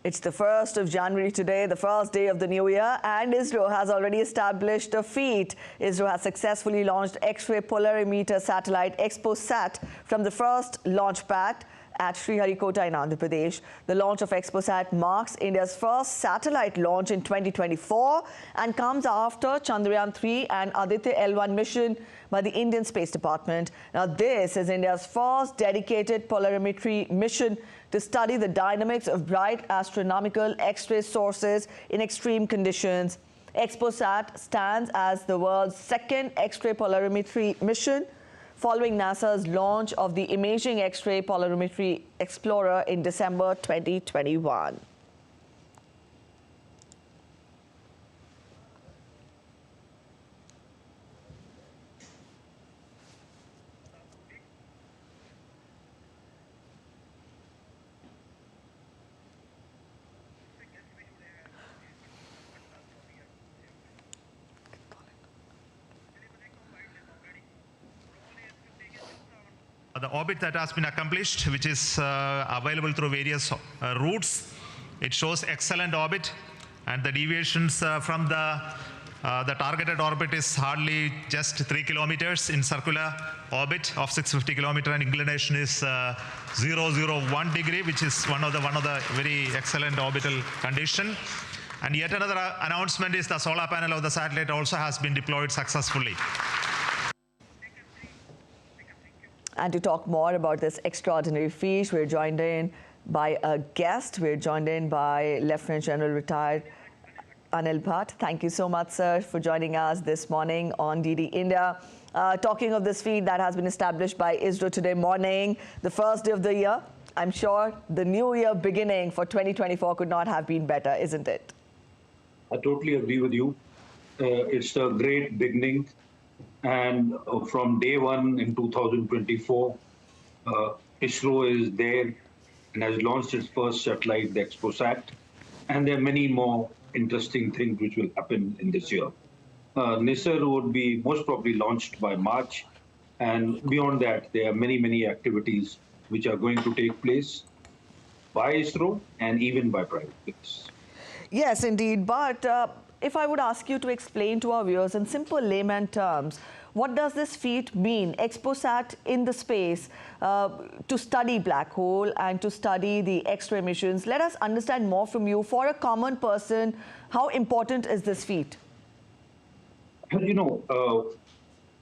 It's the 1st of January today, the first day of the new year, and ISRO has already established a feat. ISRO has successfully launched X-ray polarimeter satellite XPOSat from the first launch pad at Sriharikota in Andhra Pradesh. The launch of XPOSat marks India's first satellite launch in 2024 and comes after Chandrayaan-3 and Aditya L1 mission by the Indian Space Department. Now, this is India's first dedicated polarimetry mission to study the dynamics of bright astronomical X-ray sources in extreme conditions. XPOSat stands as the world's second X-ray polarimetry mission, following NASA's launch of the Imaging X-ray Polarimetry Explorer in December 2021. The orbit that has been accomplished, which is available through various routes, it shows excellent orbit, and the deviations from the targeted orbit is hardly just 3 kilometers in circular orbit of 650 kilometer, and inclination is 001 degree, which is one of the very excellent orbital condition. And yet another announcement is the solar panel of the satellite also has been deployed successfully. And to talk more about this extraordinary feat, we're joined in by a guest. We're joined in by Lieutenant General retired Anil Bhatt. Thank you so much, sir, for joining us this morning on DD India. Talking of this feat that has been established by ISRO today morning, the first day of the year, I'm sure the new year beginning for 2024 could not have been better, isn't it? I totally agree with you. It's a great beginning. And from day one in 2024, ISRO is there and has launched its first satellite, the XPOSat. And there are many more interesting things which will happen in this year. NISR would be most probably launched by March. And beyond that, there are many, many activities which are going to take place by ISRO and even by private players. Yes, indeed. But if I would ask you to explain to our viewers in simple layman terms, what does this feat mean, XPOSat in the space, to study black hole and to study the X-ray missions? Let us understand more from you. For a common person, how important is this feat? You know,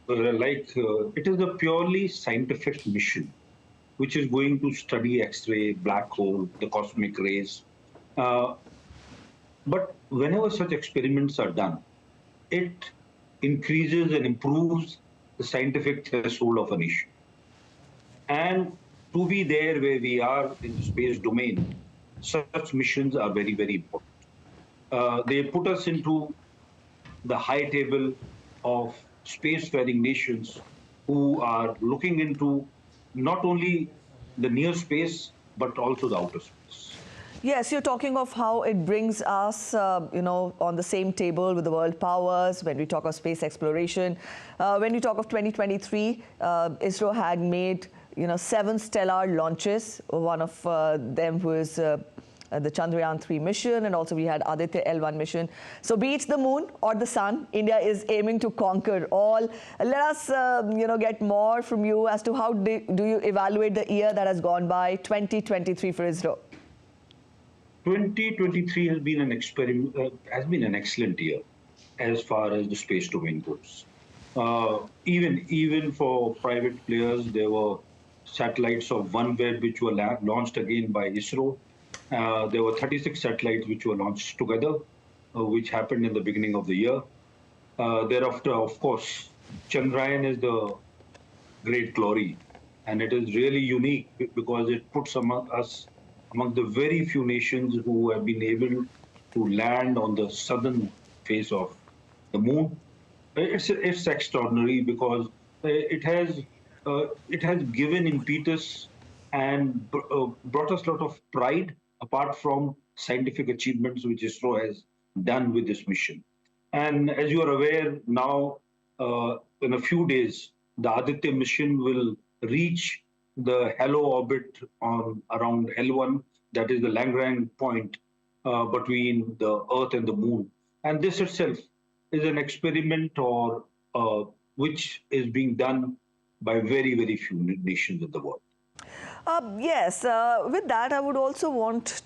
it is a purely scientific mission, which is going to study X-ray, black hole, the cosmic rays. But whenever such experiments are done, it increases and improves the scientific threshold of an issue. And to be there where we are in the space domain, such missions are very, very important. They put us into the high table of spacefaring nations who are looking into not only the near space, but also the outer space. Yes, you're talking of how it brings us, on the same table with the world powers when we talk of space exploration. When we talk of 2023, ISRO had made, 7 stellar launches. One of them was the Chandrayaan-3 mission, and also we had Aditya L1 mission. So be it the moon or the sun, India is aiming to conquer all. Let us, get more from you as to how do you evaluate the year that has gone by, 2023 for ISRO? 2023 has been an excellent year as far as the space domain goes. Even for private players, there were satellites of OneWeb which were launched again by ISRO. There were 36 satellites which were launched together, which happened in the beginning of the year. Thereafter, of course, Chandrayaan is the great glory, and it is really unique because it puts us among the very few nations who have been able to land on the southern face of the moon. It's extraordinary because it has given impetus and brought us a lot of pride, apart from scientific achievements which ISRO has done with this mission. And as you are aware now, in a few days, the Aditya mission will reach the halo orbit on around L1, that is the Lagrange point between the Earth and the Moon. And this itself is an experiment or which is being done by very, very few nations in the world. Yes, with that, I would also want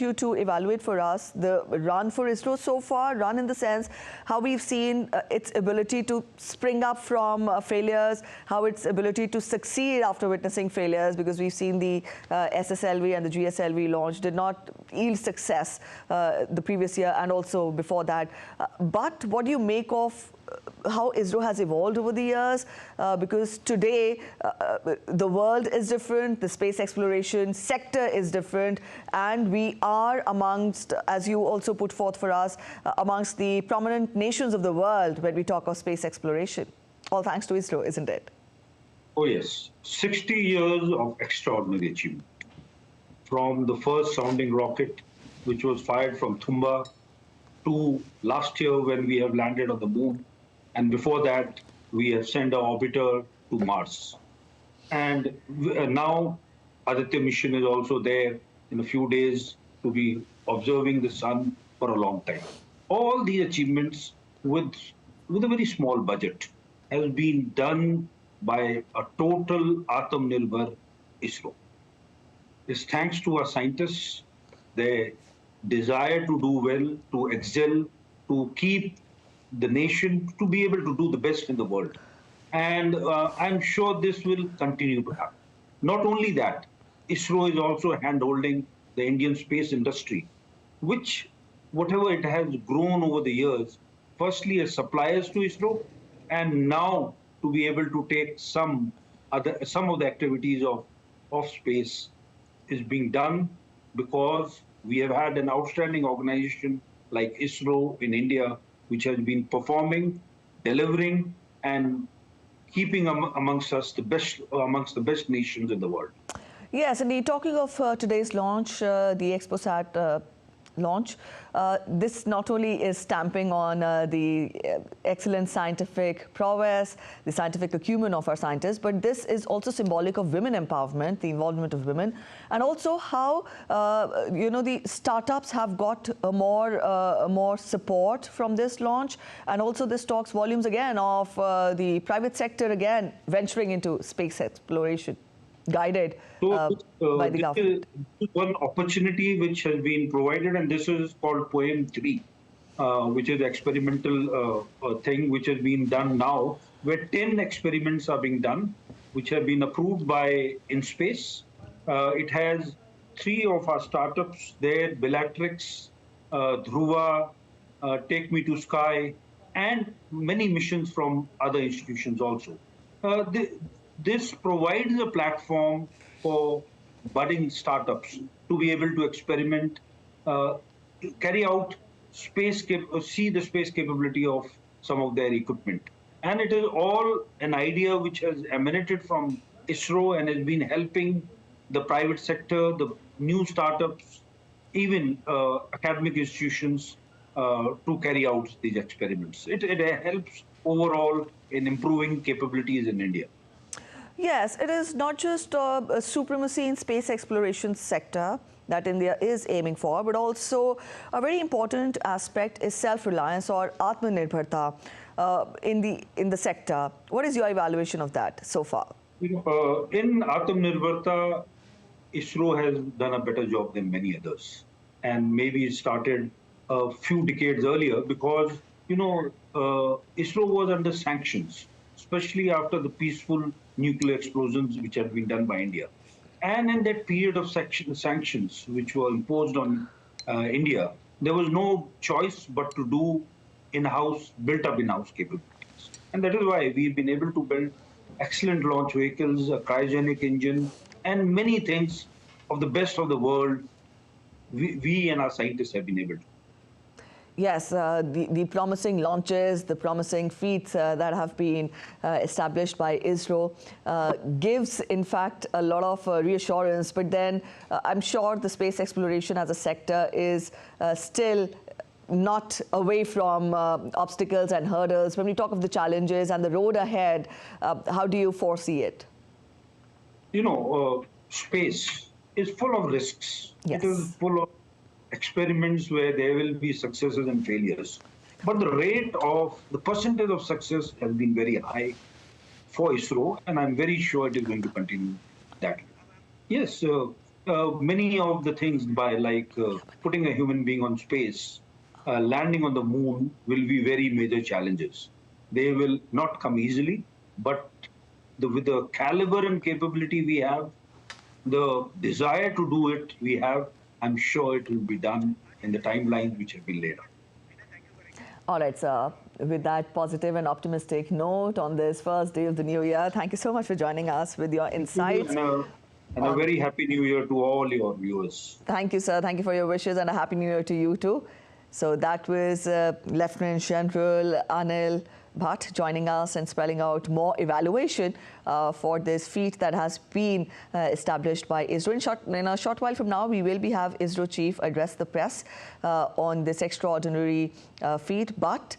you to evaluate for us the run for ISRO so far. Run in the sense how we've seen its ability to spring up from failures, how its ability to succeed after witnessing failures, because we've seen the SSLV and the GSLV launch did not yield success the previous year and also before that. But what do you make of how ISRO has evolved over the years, because today the world is different, the space exploration sector is different, and we are amongst, as you also put forth for us, amongst the prominent nations of the world when we talk of space exploration. All thanks to ISRO, isn't it? Oh yes, 60 years of extraordinary achievement. From the first sounding rocket, which was fired from Thumba, to last year when we have landed on the moon. And before that, we have sent our orbiter to Mars. And now Aditya mission is also there in a few days to be observing the sun for a long time. All these achievements with a very small budget has been done by a total Atmanirbhar ISRO. It's thanks to our scientists, their desire to do well, to excel, to keep the nation, to be able to do the best in the world. And I'm sure this will continue to happen. Not only that, ISRO is also hand-holding the Indian space industry, which, whatever it has grown over the years, firstly as suppliers to ISRO, and now to be able to take some of the activities of space is being done because we have had an outstanding organization like ISRO in India, which has been performing, delivering, and keeping amongst the best nations in the world. Yes, indeed. Talking of today's launch, the ExpoSat launch, this not only is stamping on the excellent scientific prowess, the scientific acumen of our scientists, but this is also symbolic of women empowerment, the involvement of women, and also how the startups have got more support from this launch, and also this talks volumes again of the private sector again venturing into space exploration, guided by the government. This is one opportunity which has been provided, and this is called Poem 3, which is experimental thing which has been done now, where 10 experiments are being done, which have been approved by InSpace. It has 3 of our startups there, Bellatrix, Dhruva, Take Me to Sky, and many missions from other institutions also. This provides a platform for budding startups to be able to experiment, carry out see the space capability of some of their equipment. And it is all an idea which has emanated from ISRO and has been helping the private sector, the new startups, even academic institutions to carry out these experiments. It helps overall in improving capabilities in India. Yes, it is not just a supremacy in space exploration sector that India is aiming for, but also a very important aspect is self-reliance or Atmanirbharta in the sector. What is your evaluation of that so far? In Atmanirbharta, ISRO has done a better job than many others, and maybe it started a few decades earlier because ISRO was under sanctions, especially after the peaceful nuclear explosions which had been done by India. And in that period of sanctions which were imposed on India, there was no choice but to do built up in-house capabilities. And that is why we've been able to build excellent launch vehicles, a cryogenic engine, and many things of the best of the world we and our scientists have been able to. Yes, the promising launches, the promising feats that have been established by ISRO gives, in fact, a lot of reassurance. But then I'm sure the space exploration as a sector is still not away from obstacles and hurdles. When we talk of the challenges and the road ahead, how do you foresee it? Space is full of risks. Yes. It is full of experiments where there will be successes and failures. But the percentage of success has been very high for ISRO, and I'm very sure it is going to continue that way. Yes, many of the things putting a human being on space, landing on the moon will be very major challenges. They will not come easily, but with the caliber and capability we have, the desire to do it we have, I'm sure it will be done in the timelines which have been laid out. All right, sir. With that positive and optimistic note on this first day of the new year, thank you so much for joining us with your insights. And a very happy new year to all your viewers. Thank you, sir. Thank you for your wishes and a happy new year to you too. So that was Lieutenant General Anil Bhatt joining us and spelling out more evaluation for this feat that has been established by ISRO. In a short while from now, we will have ISRO chief address the press on this extraordinary feat. But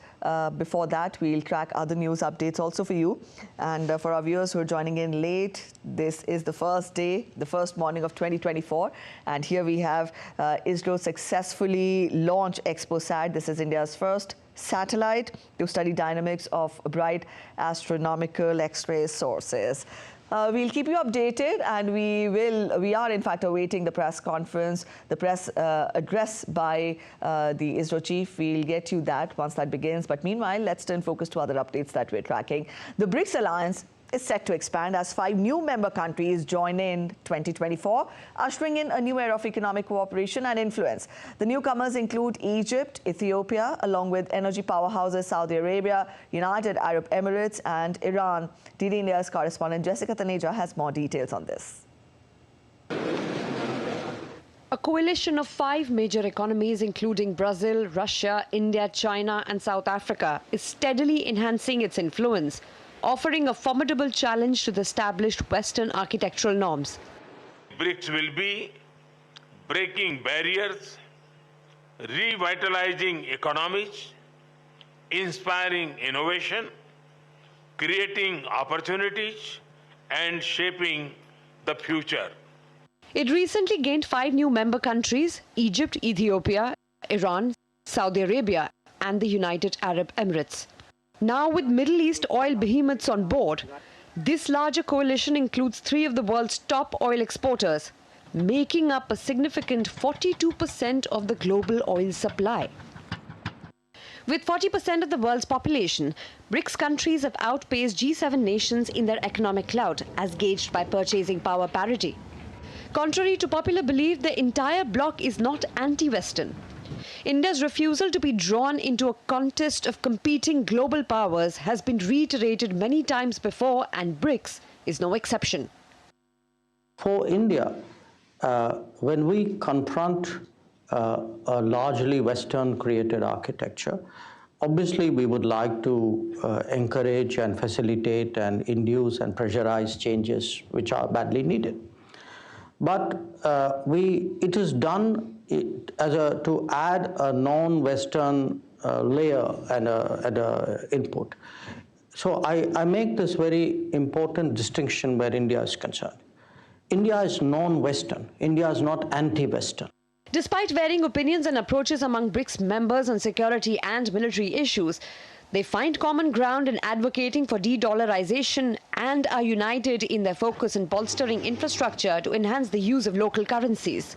before that, we'll track other news updates also for you. And for our viewers who are joining in late, this is the first day, the first morning of 2024. And here we have ISRO successfully launched ExpoSat. This is India's first satellite to study dynamics of bright astronomical X-ray sources. We'll keep you updated, and we are in fact awaiting the press conference, the press address by the ISRO chief. We'll get you that once that begins. But meanwhile, let's turn focus to other updates that we're tracking. The BRICS alliance is set to expand as 5 new member countries join in 2024, ushering in a new era of economic cooperation and influence. The newcomers include Egypt, Ethiopia, along with energy powerhouses Saudi Arabia, United Arab Emirates and Iran. DD India's correspondent Jessica Taneja has more details on this. A coalition of 5 major economies, including Brazil, Russia, India, China and South Africa, is steadily enhancing its influence, offering a formidable challenge to the established Western architectural norms. BRICS will be breaking barriers, revitalizing economies, inspiring innovation, creating opportunities, and shaping the future. It recently gained 5 new member countries: Egypt, Ethiopia, Iran, Saudi Arabia, and the United Arab Emirates. Now, with Middle East oil behemoths on board, this larger coalition includes 3 of the world's top oil exporters, making up a significant 42% of the global oil supply. With 40% of the world's population, BRICS countries have outpaced G7 nations in their economic clout, as gauged by purchasing power parity. Contrary to popular belief, the entire bloc is not anti-Western. India's refusal to be drawn into a contest of competing global powers has been reiterated many times before, and BRICS is no exception. For India, when we confront a largely Western-created architecture, obviously we would like to encourage and facilitate and induce and pressurize changes which are badly needed. But it is done to add a non-Western layer and a input. So I make this very important distinction where India is concerned. India is non-Western. India is not anti-Western. Despite varying opinions and approaches among BRICS members on security and military issues, they find common ground in advocating for de-dollarization and are united in their focus on bolstering infrastructure to enhance the use of local currencies.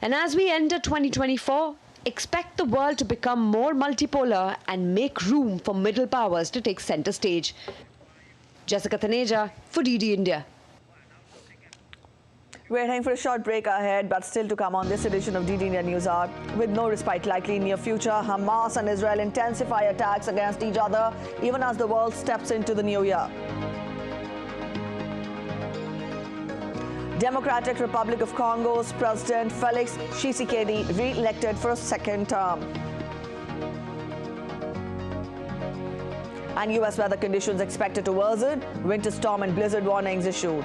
And as we enter 2024, expect the world to become more multipolar and make room for middle powers to take center stage. Jessica Taneja for DD India. We're heading for a short break ahead, but still to come on this edition of DD India News Hour. With no respite likely in near future, Hamas and Israel intensify attacks against each other, even as the world steps into the new year. Democratic Republic of Congo's President Felix Tshisekedi re-elected for a 2nd term. And US weather conditions expected to worsen, winter storm and blizzard warnings issued.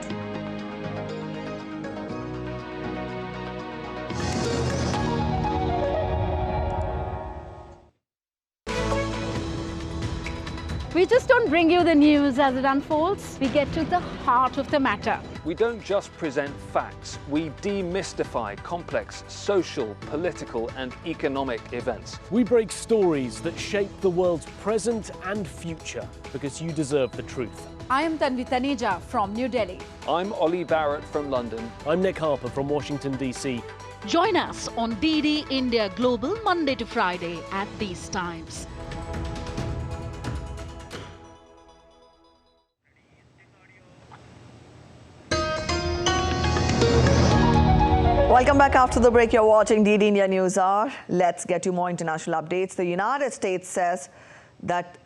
We just don't bring you the news as it unfolds. We get to the heart of the matter. we don't just present facts, we demystify complex social, political and economic events. We break stories that shape the world's present and future because you deserve the truth. I am Tanvi Taneja from New Delhi. I'm Ollie Barrett from London. I'm Nick Harper from Washington, D.C. Join us on DD India Global Monday to Friday at these times. Welcome back after the break. You're watching DD India News Hour. Let's get you more international updates. The United States says that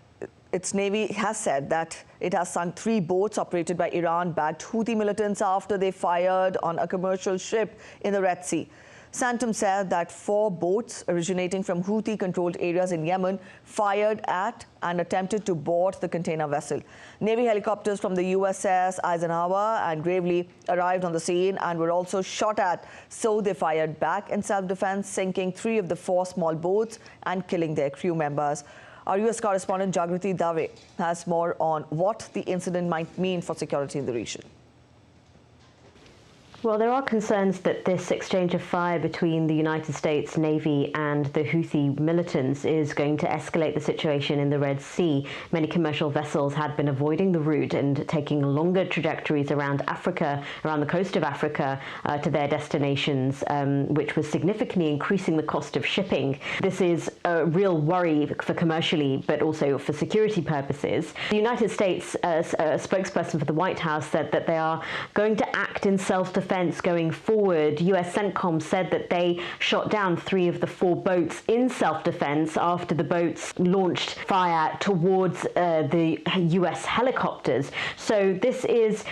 its Navy has said that it has sunk 3 boats operated by Iran-backed Houthi militants after they fired on a commercial ship in the Red Sea. Santum said that 4 boats originating from Houthi-controlled areas in Yemen fired at and attempted to board the container vessel. Navy helicopters from the USS Eisenhower and Gravely arrived on the scene and were also shot at, so they fired back in self-defense, sinking 3 of the 4 small boats and killing their crew members. Our US correspondent Jagriti Dave has more on what the incident might mean for security in the region. Well, there are concerns that this exchange of fire between the United States Navy and the Houthi militants is going to escalate the situation in the Red Sea. Many commercial vessels had been avoiding the route and taking longer trajectories around Africa, around the coast of Africa, to their destinations, which was significantly increasing the cost of shipping. This is a real worry for commercially, but also for security purposes. The United States spokesperson for the White House said that they are going to act in self-defense going forward. US CENTCOM said that they shot down 3 of the 4 boats in self-defense after the boats launched fire towards the US helicopters. So this is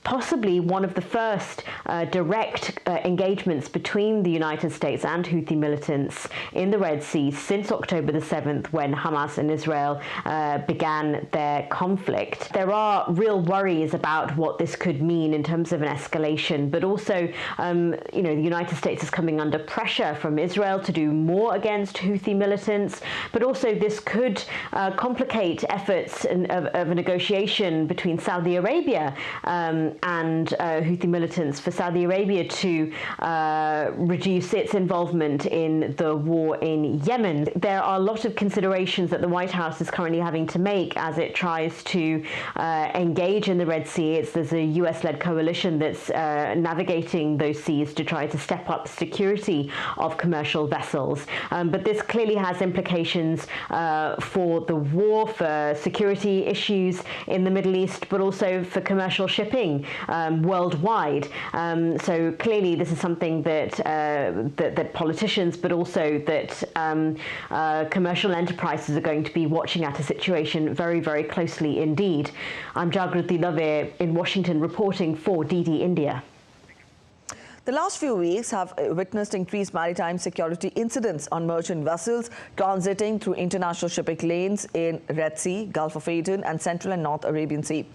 possibly one of the first direct engagements between the United States and Houthi militants in the Red Sea since October the 7th, when Hamas and Israel began their conflict. There are real worries about what this could mean in terms of an escalation, but also, the United States is coming under pressure from Israel to do more against Houthi militants, but also this could complicate efforts of a negotiation between Saudi Arabia and Houthi militants for Saudi Arabia to reduce its involvement in the war in Yemen. There are a lot of considerations that the White House is currently having to make as it tries to engage in the Red Sea. There's a US-led coalition that's navigating those seas to try to step up security of commercial vessels. But this clearly has implications for the war, for security issues in the Middle East, but also for commercial shipping worldwide. So clearly this is something that that politicians, but also that commercial enterprises are going to be watching at a situation very, very closely indeed. I'm Jagriti Dave in Washington reporting for DD India. The last few weeks have witnessed increased maritime security incidents on merchant vessels transiting through international shipping lanes in Red Sea, Gulf of Aden and Central and North Arabian Sea.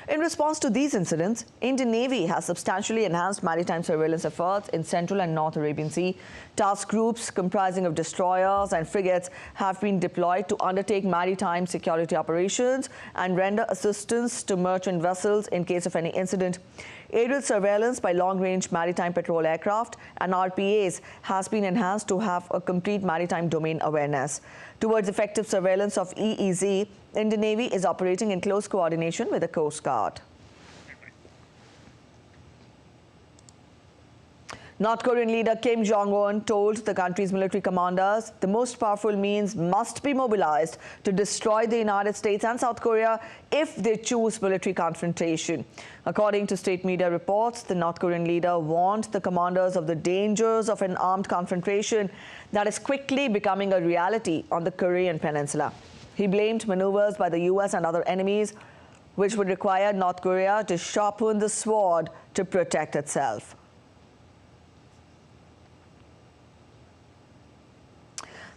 In response to these incidents, Indian Navy has substantially enhanced maritime surveillance efforts in Central and North Arabian Sea. Task groups comprising of destroyers and frigates have been deployed to undertake maritime security operations and render assistance to merchant vessels in case of any incident. Aerial surveillance by long-range maritime patrol aircraft and RPAs has been enhanced to have a complete maritime domain awareness. Towards effective surveillance of EEZ, Indian Navy is operating in close coordination with the Coast Guard. North Korean leader Kim Jong-un told the country's military commanders the most powerful means must be mobilized to destroy the United States and South Korea if they choose military confrontation. According to state media reports, the North Korean leader warned the commanders of the dangers of an armed confrontation that is quickly becoming a reality on the Korean peninsula. He blamed maneuvers by the US and other enemies, which would require North Korea to sharpen the sword to protect itself.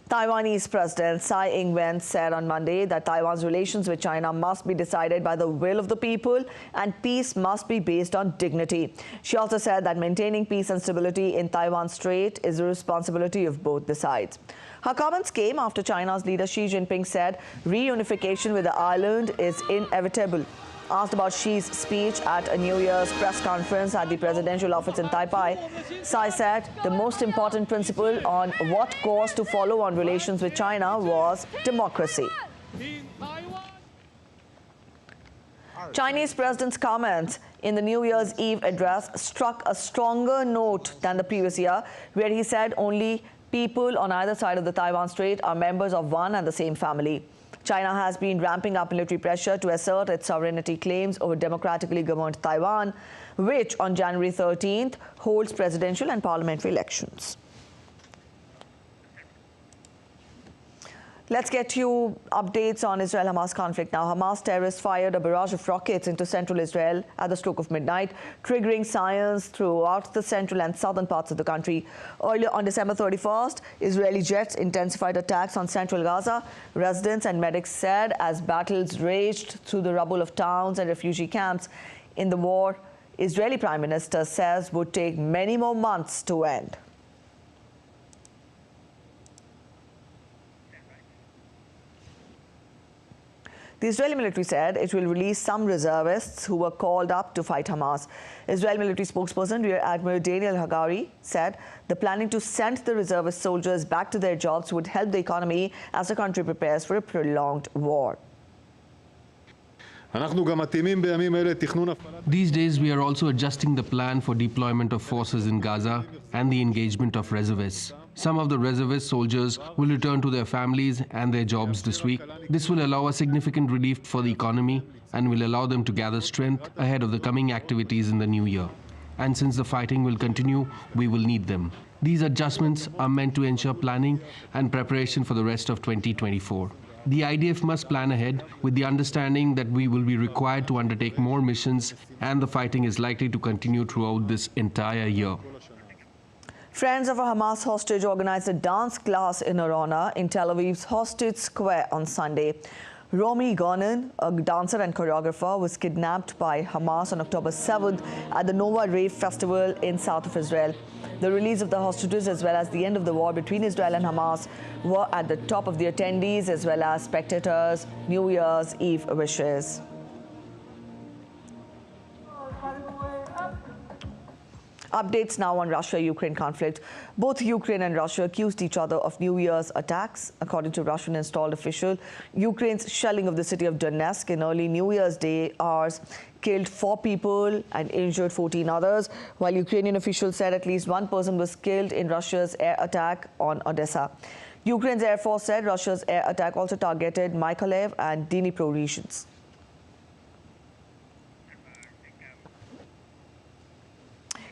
Taiwanese President Tsai Ing-wen said on Monday that Taiwan's relations with China must be decided by the will of the people and peace must be based on dignity. She also said that maintaining peace and stability in Taiwan Strait is the responsibility of both the sides. Her comments came after China's leader Xi Jinping said reunification with the island is inevitable. Asked about Xi's speech at a New Year's press conference at the presidential office in Taipei, Tsai said the most important principle on what course to follow on relations with China was democracy. Chinese president's comments in the New Year's Eve address struck a stronger note than the previous year, where he said only people on either side of the Taiwan Strait are members of one and the same family. China has been ramping up military pressure to assert its sovereignty claims over democratically governed Taiwan, which on January 13th holds presidential and parliamentary elections. Let's get you updates on Israel-Hamas conflict now. Hamas terrorists fired a barrage of rockets into central Israel at the stroke of midnight, triggering silence throughout the central and southern parts of the country. Earlier on December 31st, Israeli jets intensified attacks on central Gaza. Residents and medics said as battles raged through the rubble of towns and refugee camps in the war, Israeli Prime Minister says would take many more months to end. The Israeli military said it will release some reservists who were called up to fight Hamas. Israeli military spokesperson Rear Admiral Daniel Hagari said the planning to send the reservist soldiers back to their jobs would help the economy as the country prepares for a prolonged war. These days, we are also adjusting the plan for deployment of forces in Gaza and the engagement of reservists. Some of the reservist soldiers will return to their families and their jobs this week. This will allow a significant relief for the economy and will allow them to gather strength ahead of the coming activities in the new year. And since the fighting will continue, we will need them. These adjustments are meant to ensure planning and preparation for the rest of 2024. The IDF must plan ahead with the understanding that we will be required to undertake more missions and the fighting is likely to continue throughout this entire year. Friends of a Hamas hostage organized a dance class in her honor in Tel Aviv's Hostage Square on Sunday. Romy Gonen, a dancer and choreographer, was kidnapped by Hamas on October 7th at the Nova Rave Festival in south of Israel. The release of the hostages as well as the end of the war between Israel and Hamas were at the top of the attendees as well as spectators' New Year's Eve wishes. Updates now on Russia-Ukraine conflict. Both Ukraine and Russia accused each other of New Year's attacks. According to Russian-installed official, Ukraine's shelling of the city of Donetsk in early New Year's Day hours killed 4 people and injured 14 others, while Ukrainian officials said at least 1 person was killed in Russia's air attack on Odessa. Ukraine's Air Force said Russia's air attack also targeted Mykolaiv and Dnipro regions.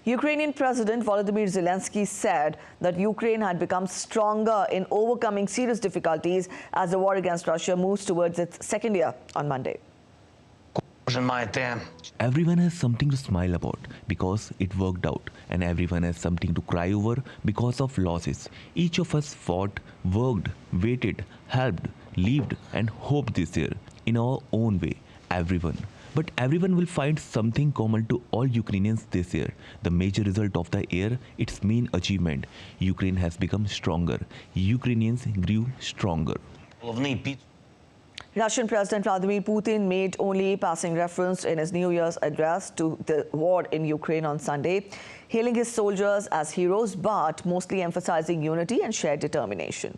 Ukrainian President Volodymyr Zelensky said that Ukraine had become stronger in overcoming serious difficulties as the war against Russia moves towards its second year on Monday. Everyone has something to smile about because it worked out, and everyone has something to cry over because of losses. Each of us fought, worked, waited, helped, lived, and hoped this year in our own way. Everyone. But everyone will find something common to all Ukrainians this year. The major result of the year, its main achievement. Ukraine has become stronger. Ukrainians grew stronger. Russian President Vladimir Putin made only passing reference in his New Year's address to the war in Ukraine on Sunday, hailing his soldiers as heroes, but mostly emphasizing unity and shared determination.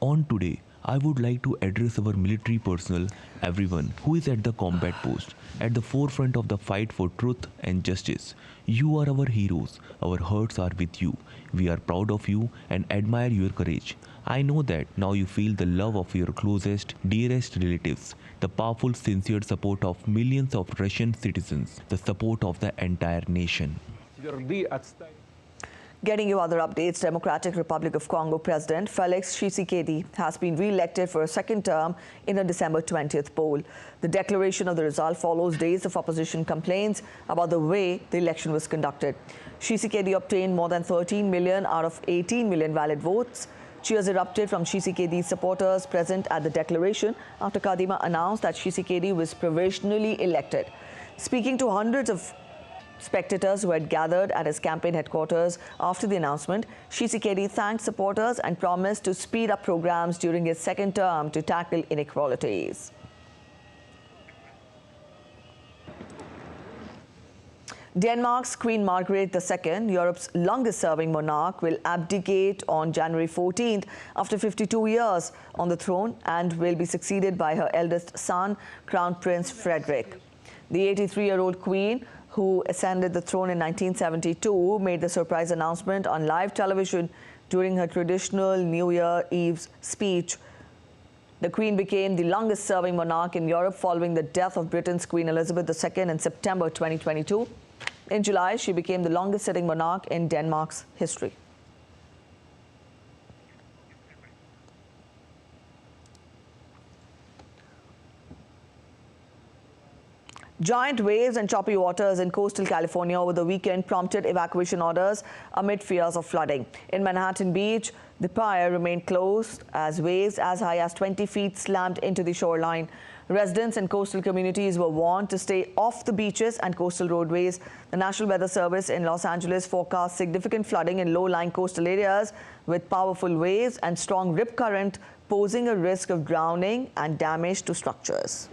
On today, I would like to address our military personnel, everyone who is at the combat post, at the forefront of the fight for truth and justice. You are our heroes. Our hearts are with you. We are proud of you and admire your courage. I know that now you feel the love of your closest, dearest relatives, the powerful, sincere support of millions of Russian citizens, the support of the entire nation. Getting you other updates, Democratic Republic of Congo President Felix Tshisekedi has been re-elected for a second term in a December 20th poll. The declaration of the result follows days of opposition complaints about the way the election was conducted. Tshisekedi obtained more than 13 million out of 18 million valid votes. Cheers erupted from Tshisekedi's supporters present at the declaration after Kadima announced that Tshisekedi was provisionally elected. Speaking to hundreds of spectators who had gathered at his campaign headquarters after the announcement, Tshisekedi thanked supporters and promised to speed up programs during his second term to tackle inequalities. Denmark's Queen Margaret II, Europe's longest-serving monarch, will abdicate on January 14th after 52 years on the throne and will be succeeded by her eldest son, Crown Prince Frederik. The 83-year-old Queen, who ascended the throne in 1972, made the surprise announcement on live television during her traditional New Year Eve's speech. The Queen became the longest-serving monarch in Europe following the death of Britain's Queen Elizabeth II in September 2022. In July, she became the longest-sitting monarch in Denmark's history. Giant waves and choppy waters in coastal California over the weekend prompted evacuation orders amid fears of flooding. In Manhattan Beach, the pier remained closed as waves as high as 20 feet slammed into the shoreline. Residents and coastal communities were warned to stay off the beaches and coastal roadways. The National Weather Service in Los Angeles forecast significant flooding in low-lying coastal areas with powerful waves and strong rip current posing a risk of drowning and damage to structures.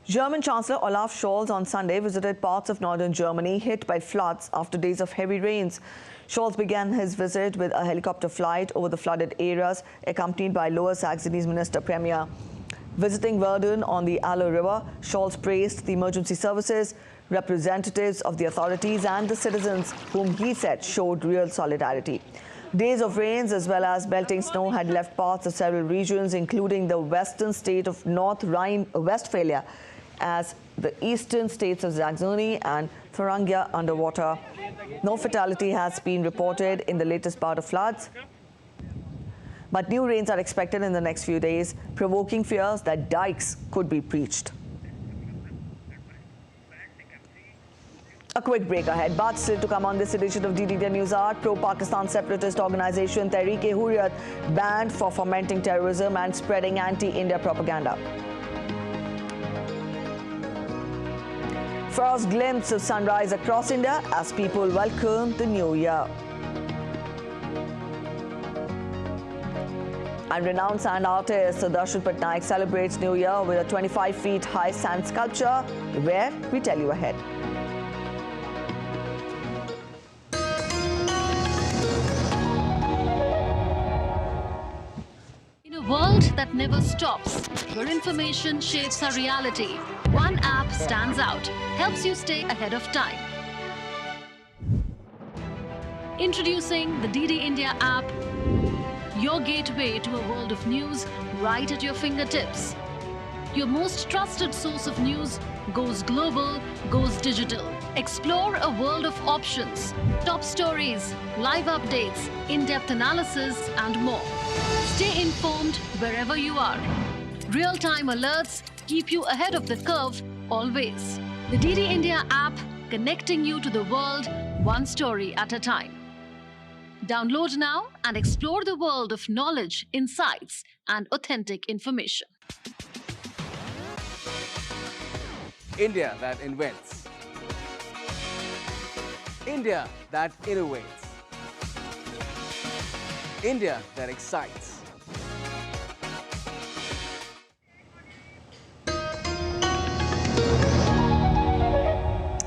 German Chancellor Olaf Scholz on Sunday visited parts of northern Germany hit by floods after days of heavy rains. Scholz began his visit with a helicopter flight over the flooded areas, accompanied by Lower Saxony's Minister Premier. Visiting Verdun on the Aller River, Scholz praised the emergency services, representatives of the authorities and the citizens, whom he said showed real solidarity. Days of rains as well as melting snow had left parts of several regions, including the western state of North Rhine-Westphalia, as the eastern states of Saxony and Thuringia underwater. No fatality has been reported in the latest bout of floods, but new rains are expected in the next few days, provoking fears that dikes could be breached. A quick break ahead, but still to come on this edition of DD India News Hour. Pro-Pakistan separatist organisation Tehreek-e-Hurriyat banned for fomenting terrorism and spreading anti-India propaganda. First glimpse of sunrise across India as people welcome the new year. And renowned sand artist Doordarshan Patnaik celebrates New Year with a 25 feet high sand sculpture, where we tell you ahead. In a world that never stops, where information shapes our reality, one app stands out, helps you stay ahead of time. Introducing the DD India app, your gateway to a world of news right at your fingertips. Your most trusted source of news goes global, goes digital. Explore a world of options, top stories, live updates, in-depth analysis, and more. Stay informed wherever you are. Real-time alerts keep you ahead of the curve always. The DD India app, connecting you to the world one story at a time. Download now and explore the world of knowledge, insights, and authentic information. India that invents. India that innovates. India that excites.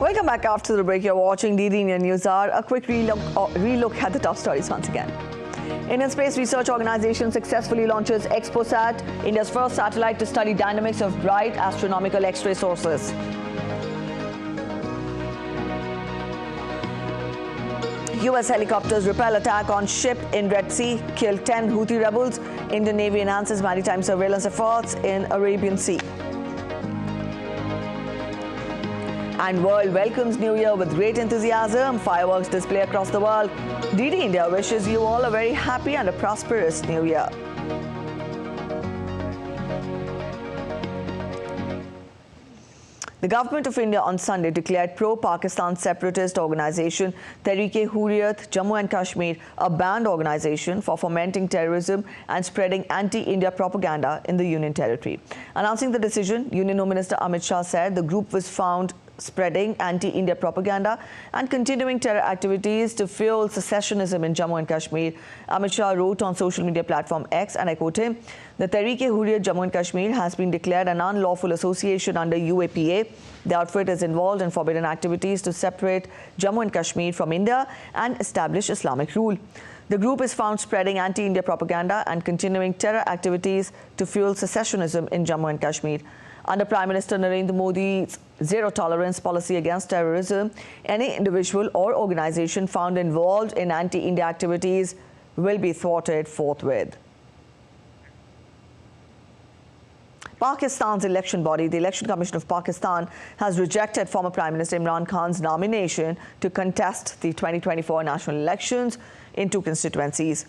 Welcome back after the break. You're watching DD India News Hour. A quick relook at the top stories once again. Indian Space Research Organisation successfully launches ExpoSat, India's first satellite to study dynamics of bright astronomical X-ray sources. US helicopters repel attack on ship in Red Sea, kill 10 Houthi rebels. Indian Navy enhances maritime surveillance efforts in Arabian Sea. And world welcomes New Year with great enthusiasm. Fireworks display across the world. DD India wishes you all a very happy and a prosperous New Year. The government of India on Sunday declared pro-Pakistan separatist organisation Tehreek-e-Hurriyat Jammu and Kashmir a banned organisation for fomenting terrorism and spreading anti-India propaganda in the Union Territory. Announcing the decision, Union Home Minister Amit Shah said the group was found spreading anti-India propaganda and continuing terror activities to fuel secessionism in Jammu and Kashmir. Amit Shah wrote on social media platform X, and I quote him, "The Tehreek-e-Hurriyat Jammu and Kashmir has been declared an unlawful association under UAPA. The outfit is involved in forbidden activities to separate Jammu and Kashmir from India and establish Islamic rule. The group is found spreading anti-India propaganda and continuing terror activities to fuel secessionism in Jammu and Kashmir. Under Prime Minister Narendra Modi's zero-tolerance policy against terrorism, any individual or organization found involved in anti-India activities will be thwarted forthwith." Pakistan's election body, the Election Commission of Pakistan, has rejected former Prime Minister Imran Khan's nomination to contest the 2024 national elections in 2 constituencies.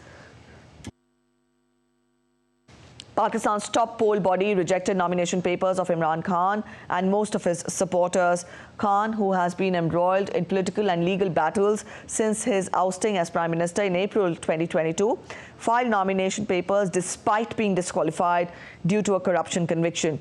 Pakistan's top poll body rejected nomination papers of Imran Khan and most of his supporters. Khan, who has been embroiled in political and legal battles since his ousting as Prime Minister in April 2022, filed nomination papers despite being disqualified due to a corruption conviction.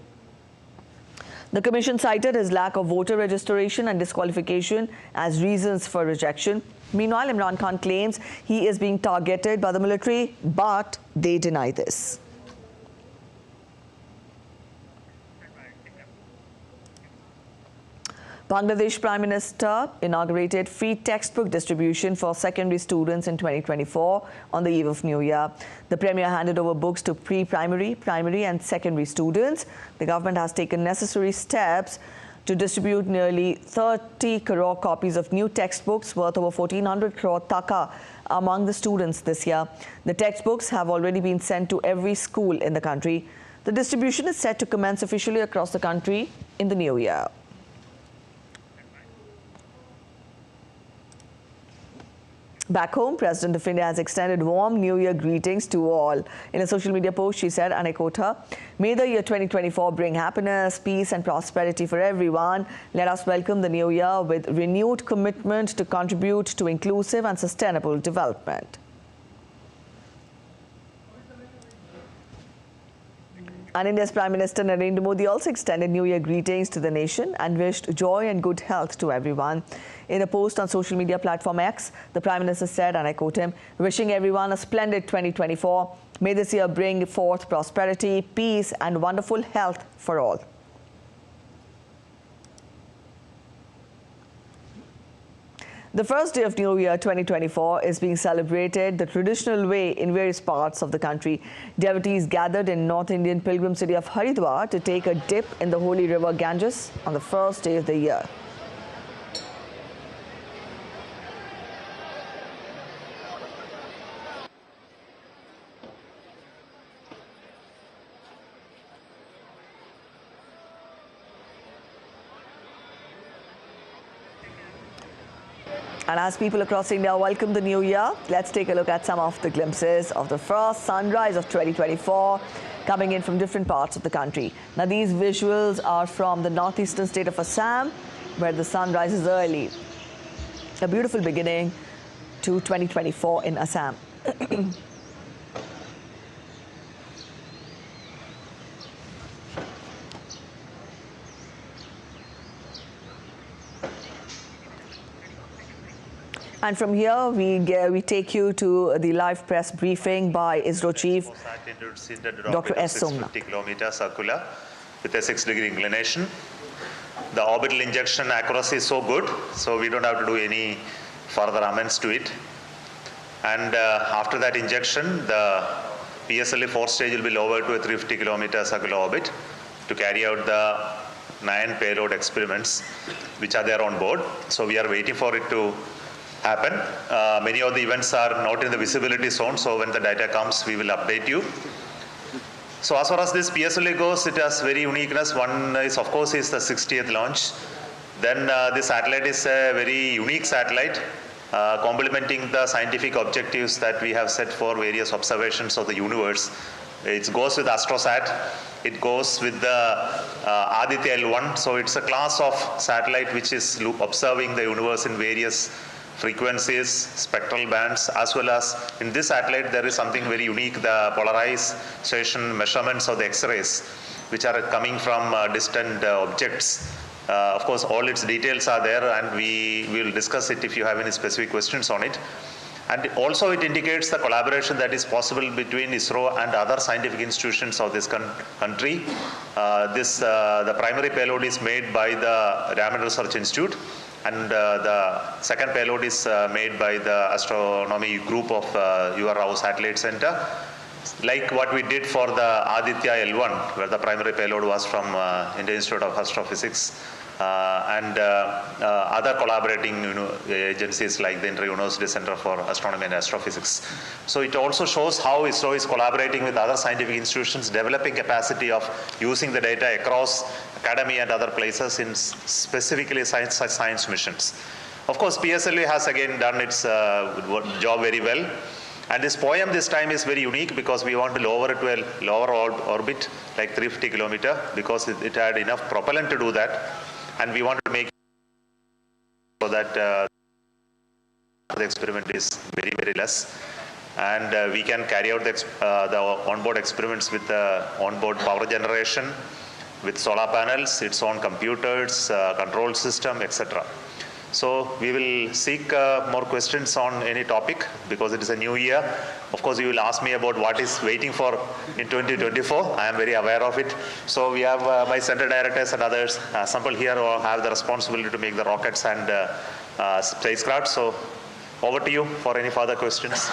The commission cited his lack of voter registration and disqualification as reasons for rejection. Meanwhile, Imran Khan claims he is being targeted by the military, but they deny this. Bangladesh Prime Minister inaugurated free textbook distribution for secondary students in 2024 on the eve of New Year. The Premier handed over books to pre-primary, primary and secondary students. The government has taken necessary steps to distribute nearly 30 crore copies of new textbooks worth over 1,400 crore taka among the students this year. The textbooks have already been sent to every school in the country. The distribution is set to commence officially across the country in the new year. Back home, President of India has extended warm New Year greetings to all. In a social media post, she said, and I quote her, "May the year 2024 bring happiness, peace and prosperity for everyone. Let us welcome the new year with renewed commitment to contribute to inclusive and sustainable development." And India's Prime Minister Narendra Modi also extended New Year greetings to the nation and wished joy and good health to everyone. In a post on social media platform X, the Prime Minister said, and I quote him, "Wishing everyone a splendid 2024. May this year bring forth prosperity, peace and wonderful health for all." The first day of New Year 2024 is being celebrated the traditional way in various parts of the country. Devotees gathered in North Indian pilgrim city of Haridwar to take a dip in the holy river Ganges on the first day of the year. And as people across India welcome the new year, let's take a look at some of the glimpses of the first sunrise of 2024 coming in from different parts of the country. Now, these visuals are from the northeastern state of Assam, where the sun rises early. A beautiful beginning to 2024 in Assam. And from here, we take you to the live press briefing by ISRO Chief Dr. S. Somnath. 50 kilometer circular with a 6-degree inclination. The orbital injection accuracy is so good, so we don't have to do any further amends to it. And after that injection, the PSLV 4th stage will be lowered to a 350 kilometer circular orbit to carry out the 9 payload experiments which are there on board. So we are waiting for it to happen. Many of the events are not in the visibility zone, so when the data comes, we will update you. So as far as this PSLV goes, it has very uniqueness. One is, of course, is the 60th launch. Then this satellite is a very unique satellite, complementing the scientific objectives that we have set for various observations of the universe. It goes with AstroSat. It goes with the Aditya L1. So it's a class of satellite which is observing the universe in various frequencies, spectral bands, as well as in this satellite there is something very unique, the polarization measurements of the X-rays which are coming from distant objects Of course, all its details are there, and we will discuss it if you have any specific questions on it. And also it indicates the collaboration that is possible between ISRO and other scientific institutions of this country. The primary payload is made by the Raman Research Institute, and the second payload is made by the astronomy group of UR Rao Satellite Center, like what we did for the Aditya L1, where the primary payload was from Indian Institute of Astrophysics, and other collaborating agencies like the Inter-University Center for Astronomy and Astrophysics. So it also shows how ISRO is collaborating with other scientific institutions, developing capacity of using the data across academy and other places in specifically science missions. Of course, PSLV has again done its job very well. And this poem this time is very unique because we want to lower it to a lower orbit, like 350 kilometers, because it had enough propellant to do that. And we want to make it so that the experiment is very, very less. And we can carry out the onboard experiments with the onboard power generation, with solar panels, its own computers, control system, etc. So we will seek more questions on any topic because it is a new year. Of course, you will ask me about what is waiting for in 2024. I am very aware of it. So we have my center directors and others sample here who have the responsibility to make the rockets and spacecraft. So over to you for any further questions.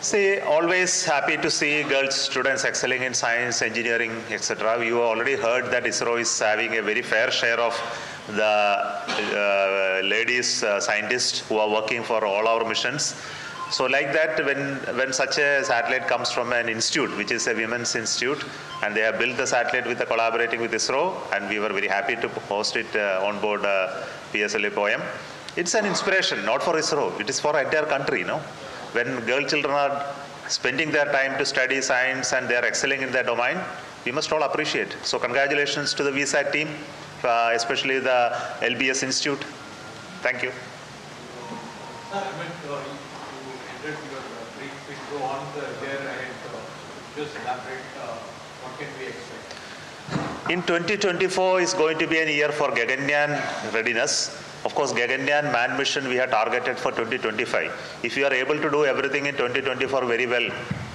See, always happy to see girls students excelling in science, engineering, etc. You already heard that ISRO is having a very fair share of the ladies scientists who are working for all our missions. So like that, when such a satellite comes from an institute, which is a women's institute, and they have built the satellite with collaborating with ISRO, and we were very happy to host it on board PSLV poem. It's an inspiration, not for ISRO, it is for entire country, no? When girl children are spending their time to study science and they are excelling in their domain, we must all appreciate. So congratulations to the VSAT team, especially the LBS Institute. Thank you. In 2024 is going to be a year for Gaganyaan readiness. Of course, Gaganyaan manned mission we have targeted for 2025. If you are able to do everything in 2024 very well,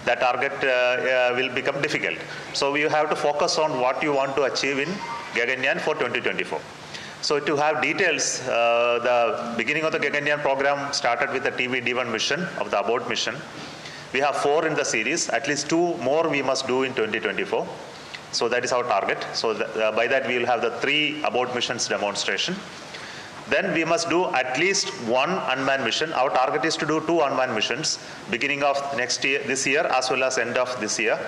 that target will become difficult. So we have to focus on what you want to achieve in Gaganyaan for 2024. So to have details, the beginning of the Gaganyaan program started with the TVD1 mission of the abort mission. We have 4 in the series. At least 2 more we must do in 2024. So that is our target. So by that we will have the 3 abort missions demonstration. Then we must do at least 1 unmanned mission. Our target is to do 2 unmanned missions, beginning of this year as well as end of this year.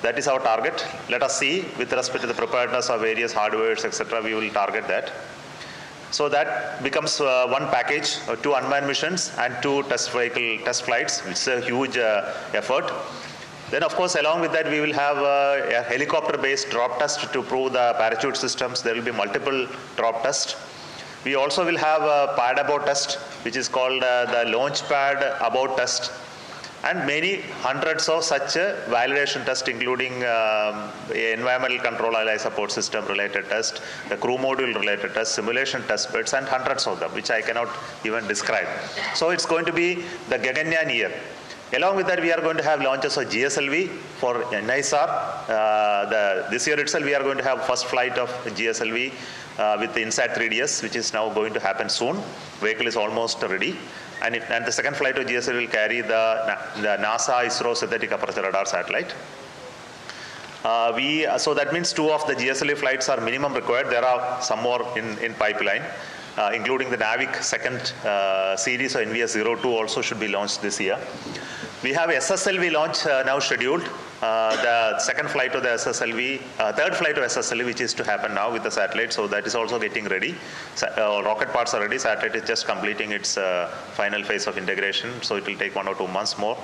That is our target. Let us see, with respect to the preparedness of various hardwares, etc., we will target that. So that becomes one package, 2 unmanned missions and 2 test flights, which is a huge effort. Then of course, along with that, we will have a helicopter-based drop test to prove the parachute systems. There will be multiple drop tests. We also will have a pad abort test, which is called the launch pad abort test, and many hundreds of such validation tests, including environmental control allied support system related test, the crew module related test, simulation test beds, and hundreds of them, which I cannot even describe. So it's going to be the Gaganyaan year. Along with that, we are going to have launches of GSLV for NISR. This year itself, we are going to have first flight of GSLV with the INSAT 3DS, which is now going to happen soon. Vehicle is almost ready. And the second flight of GSLV will carry the NASA ISRO synthetic aperture radar satellite. So that means 2 of the GSLV flights are minimum required. There are some more in pipeline, including the NAVIC second series of NVS-02 also should be launched this year. We have SSLV launch now scheduled. The second flight of the SSLV, third flight of SSLV, which is to happen now with the satellite. So that is also getting ready. Rocket parts are ready. Satellite is just completing its final phase of integration. So it will take 1 or 2 months more.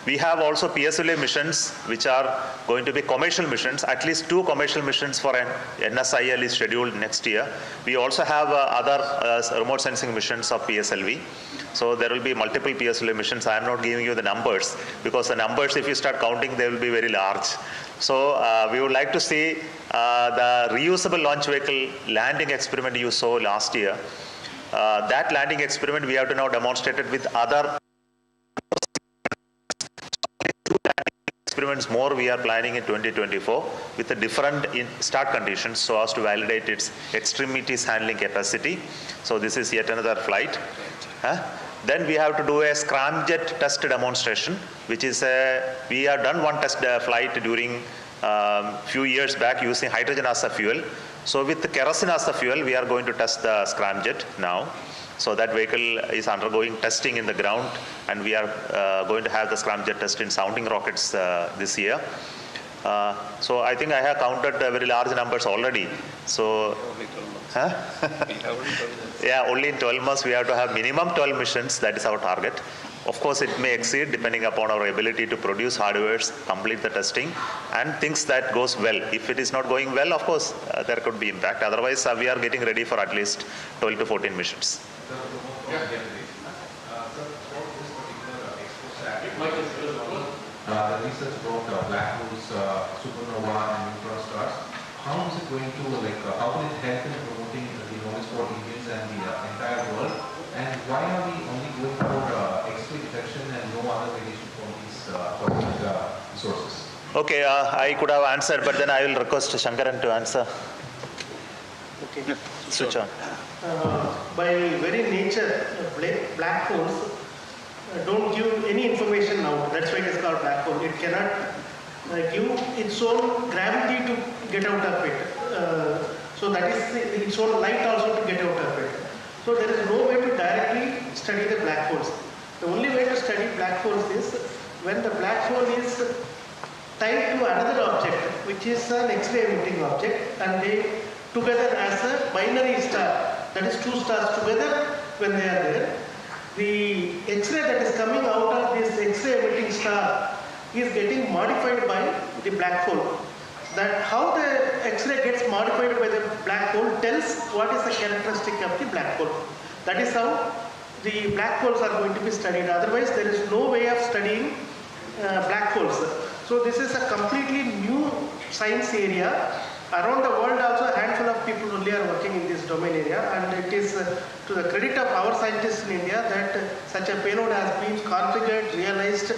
We have also PSLV missions, which are going to be commercial missions. At least 2 commercial missions for an NSIL is scheduled next year. We also have other remote sensing missions of PSLV. So there will be multiple PSLV missions. I am not giving you the numbers, because the numbers, if you start counting, they will be very large. So we would like to see the reusable launch vehicle landing experiment you saw last year. That landing experiment we have to now demonstrate it with other experiments more we are planning in 2024 with the different start conditions so as to validate its extremities handling capacity. So this is yet another flight. Then we have to do a scramjet test demonstration, which is we have done one test flight during few years back using hydrogen as a fuel. So with the kerosene as a fuel, we are going to test the scramjet now. So that vehicle is undergoing testing in the ground, and we are going to have the scramjet test in sounding rockets this year. So I think I have counted very large numbers already. So, yeah, only in 12 months we have to have minimum 12 missions. That is our target. Of course, it may exceed depending upon our ability to produce hardwares, complete the testing, and things that goes well. If it is not going well, of course, there could be impact. Otherwise, we are getting ready for at least 12 to 14 missions. The research about black holes, supernova, and neutron stars. How is it going to, how will it help in promoting the knowledge for Indians and the entire world? And why are we only going for X-ray detection and no other radiation from these sources? Okay, I could have answered, but then I will request Shankaran to answer. Okay. Switch on. By very nature, black holes don't give any information out. That's why it is called black hole. It cannot give its own gravity to get out of it. So that is its own light also to get out of it. So there is no way to directly study the black holes. The only way to study black holes is when the black hole is tied to another object, which is an X-ray emitting object, and they together as a binary star. That is 2 stars together when they are there. The X-ray that is coming out of this X-ray emitting star is getting modified by the black hole. That how the X-ray gets modified by the black hole tells what is the characteristic of the black hole. That is how the black holes are going to be studied. Otherwise, there is no way of studying black holes. So this is a completely new science area. Around the world also a handful of people only are working in this domain area, and it is to the credit of our scientists in India that such a payload has been configured, realized,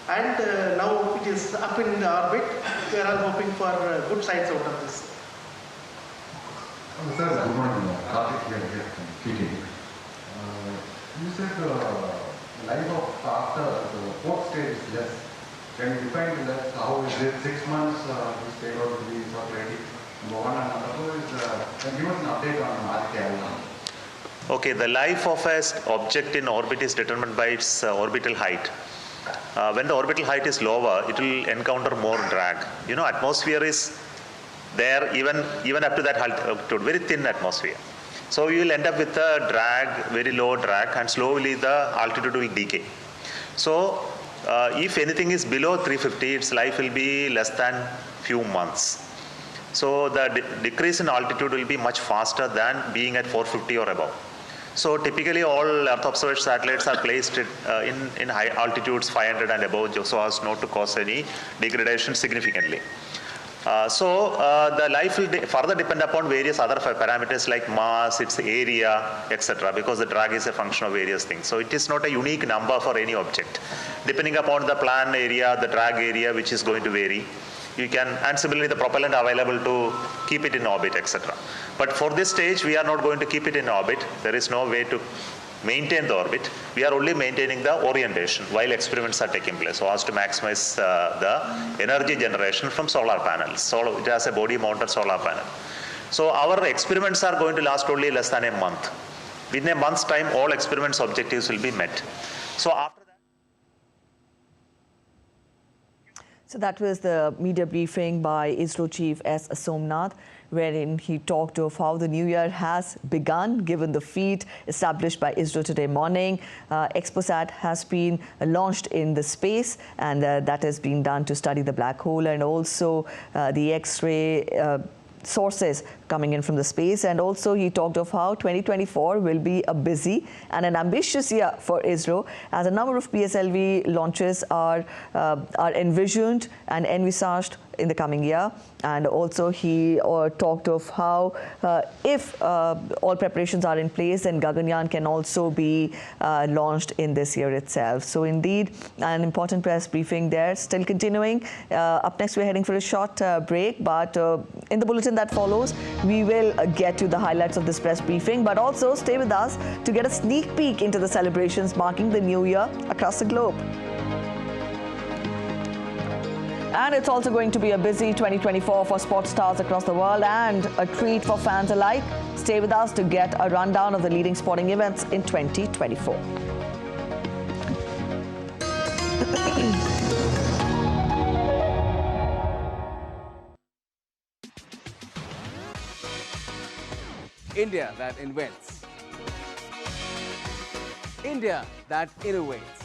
and now it is up in the orbit. We are all hoping for good science out of this. Sir, good morning. Karthik here from PTV. You said life of after the 4th stage is less. Can you define that? How is it? 6 months this payload will be sort of ready? Number one, and number 2 is can you give us an update on Aditya? Okay, the life of an object in orbit is determined by its orbital height. When the orbital height is lower, it will encounter more drag. You know, atmosphere is there even up to that altitude, very thin atmosphere. So you will end up with a drag, very low drag, and slowly the altitude will decay. So if anything is below 350, its life will be less than few months. So the decrease in altitude will be much faster than being at 450 or above. So typically all Earth observation satellites are placed in high altitudes 500 and above so as not to cause any degradation significantly. The life will further depend upon various other parameters like mass, its area, etc. because the drag is a function of various things. So it is not a unique number for any object. Depending upon the plan area, the drag area, which is going to vary, you can, and similarly the propellant available to keep it in orbit, etc. But for this stage, we are not going to keep it in orbit. There is no way to maintain the orbit. We are only maintaining the orientation while experiments are taking place, so as to maximize the energy generation from solar panels. It has a body-mounted solar panel. So our experiments are going to last only less than a month. Within a month's time, all experiments objectives will be met. So after So that was the media briefing by ISRO Chief S. Somnath. wherein he talked of how the new year has begun given the feat established by ISRO today morning. ExpoSat has been launched in the space, and that has been done to study the black hole and also the X-ray sources coming in from the space. And also he talked of how 2024 will be a busy and an ambitious year for ISRO, as a number of PSLV launches are envisioned and envisaged in the coming year. And also he talked of how if all preparations are in place, then Gaganyaan can also be launched in this year itself. So indeed, an important press briefing there, still continuing. Up next, we're heading for a short break, but in the bulletin that follows, we will get to the highlights of this press briefing, but also stay with us to get a sneak peek into the celebrations marking the new year across the globe. And it's also going to be a busy 2024 for sports stars across the world and a treat for fans alike. Stay with us to get a rundown of the leading sporting events in 2024. India that invents. India that innovates.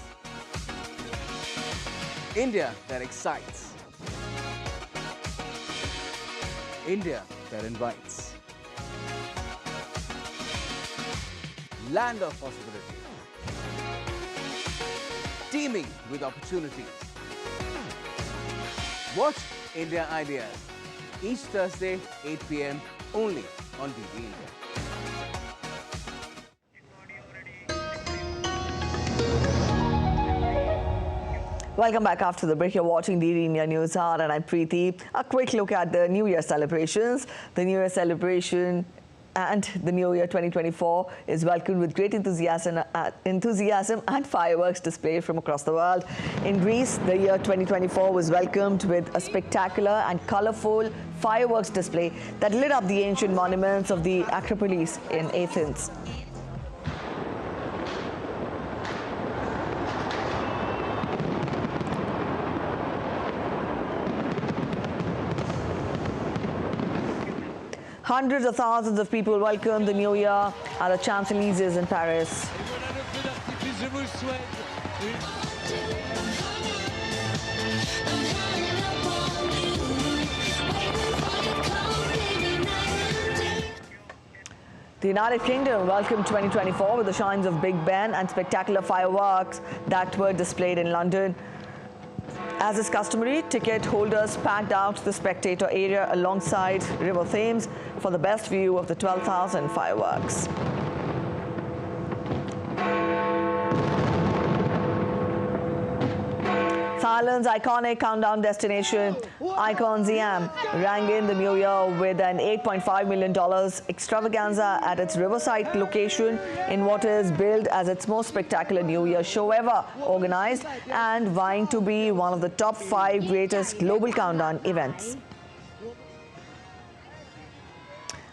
India that excites. India that invites. Land of possibilities. Teeming with opportunities. Watch India Ideas each Thursday, 8 p.m. only on DD India. Welcome back after the break. You're watching DD India News Hour, and I'm Preeti. A quick look at the New Year celebrations. The New Year celebration and the New Year 2024 is welcomed with great enthusiasm and fireworks display from across the world. In Greece, the year 2024 was welcomed with a spectacular and colorful fireworks display that lit up the ancient monuments of the Acropolis in Athens. Hundreds of thousands of people welcomed the New Year at the Champs-Élysées in Paris. The United Kingdom welcomed 2024 with the shines of Big Ben and spectacular fireworks that were displayed in London. As is customary, ticket holders packed out the spectator area alongside River Thames for the best view of the 12,000 fireworks. Thailand's iconic countdown destination, Icon Siam, rang in the new year with an $8.5 million extravaganza at its riverside location in what is billed as its most spectacular New Year show ever organized and vying to be one of the top 5 greatest global countdown events.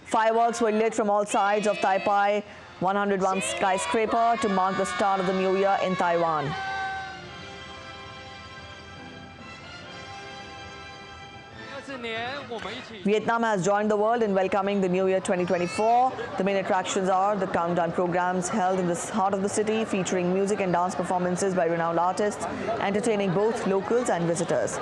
Fireworks were lit from all sides of Taipei 101 skyscraper to mark the start of the new year in Taiwan. Vietnam has joined the world in welcoming the New Year 2024. The main attractions are the countdown programs held in the heart of the city, featuring music and dance performances by renowned artists, entertaining both locals and visitors.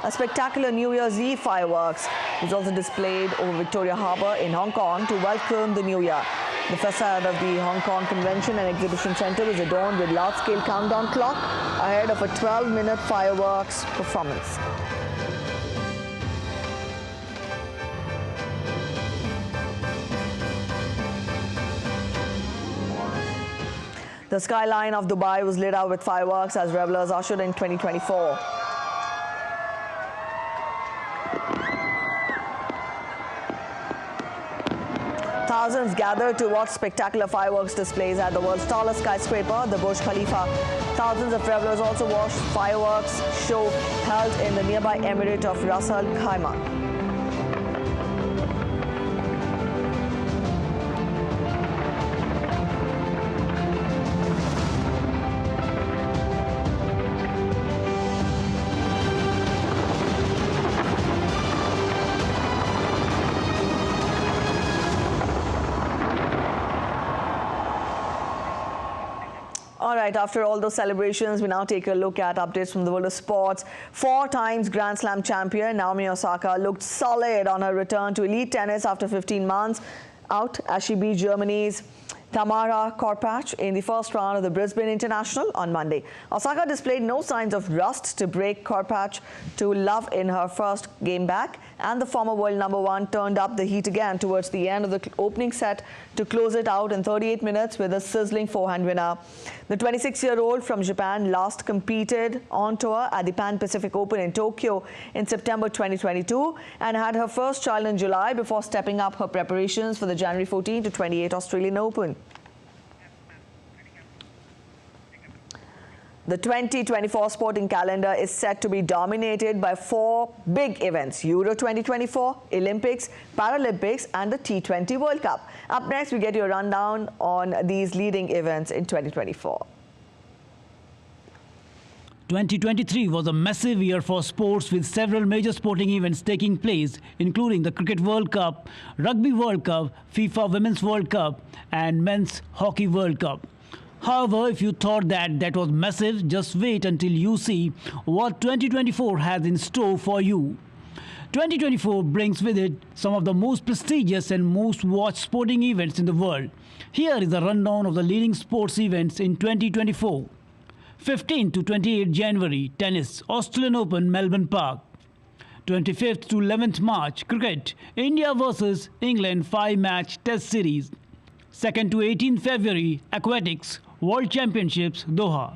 A spectacular New Year's Eve fireworks was also displayed over Victoria Harbour in Hong Kong to welcome the New Year. The facade of the Hong Kong Convention and Exhibition Centre was adorned with large-scale countdown clock ahead of a 12-minute fireworks performance. The skyline of Dubai was lit up with fireworks as revelers ushered in 2024. Thousands gathered to watch spectacular fireworks displays at the world's tallest skyscraper, the Burj Khalifa. Thousands of travelers also watched fireworks show held in the nearby emirate of Ras Al Khaimah. All right, after all those celebrations, we now take a look at updates from the world of sports. 4 times Grand Slam champion Naomi Osaka looked solid on her return to elite tennis after 15 months out as she beat Germany's Tamara Korpach in the first round of the Brisbane International on Monday. Osaka displayed no signs of rust to break Korpach to love in her first game back, and the former world #1 turned up the heat again towards the end of the opening set to close it out in 38 minutes with a sizzling forehand winner. The 26-year-old from Japan last competed on tour at the Pan Pacific Open in Tokyo in September 2022 and had her first child in July before stepping up her preparations for the January 14 to 28 Australian Open. The 2024 sporting calendar is set to be dominated by 4 big events: Euro 2024, Olympics, Paralympics and the T20 World Cup. Up next, we get you a rundown on these leading events in 2024. 2023 was a massive year for sports, with several major sporting events taking place, including the Cricket World Cup, Rugby World Cup, FIFA Women's World Cup and Men's Hockey World Cup. However, if you thought that was massive, just wait until you see what 2024 has in store for you. 2024 brings with it some of the most prestigious and most watched sporting events in the world. Here is a rundown of the leading sports events in 2024. 15 to 28 January, tennis, Australian Open, Melbourne Park. 25th to 11th March, cricket, India vs England 5-match test series. 2nd to 18th February, aquatics, World Championships, Doha.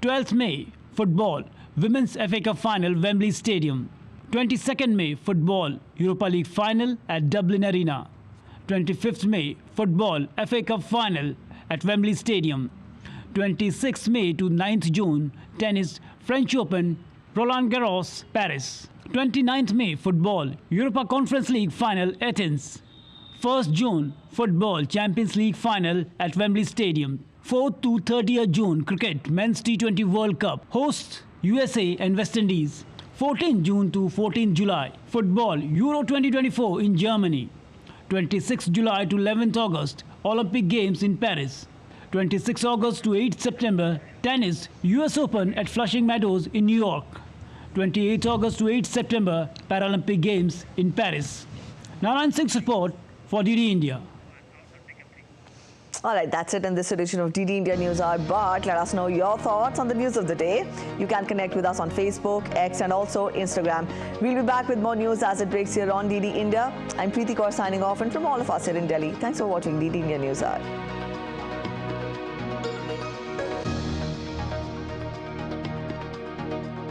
12th May, football, Women's FA Cup Final, Wembley Stadium. 22nd May, football, Europa League Final at Dublin Arena. 25th May, football, FA Cup Final at Wembley Stadium. 26th May to 9th June, tennis, French Open, Roland Garros, Paris. 29th May, football, Europa Conference League Final, Athens. 1st June, football, Champions League Final at Wembley Stadium. 4th to 30th June, cricket, Men's T20 World Cup, hosts USA and West Indies. 14th June to 14th July, football, Euro 2024 in Germany. 26th July to 11th August, Olympic Games in Paris. 26th August to 8th September, tennis, US Open at Flushing Meadows in New York. 28th August to 8th September, Paralympic Games in Paris. Narayan Singh's report for DD India. All right, that's it in this edition of DD India News Hour. But let us know your thoughts on the news of the day. You can connect with us on Facebook, X and also Instagram. We'll be back with more news as it breaks here on DD India. I'm Preeti Kaur signing off, and from all of us here in Delhi, thanks for watching DD India News Hour.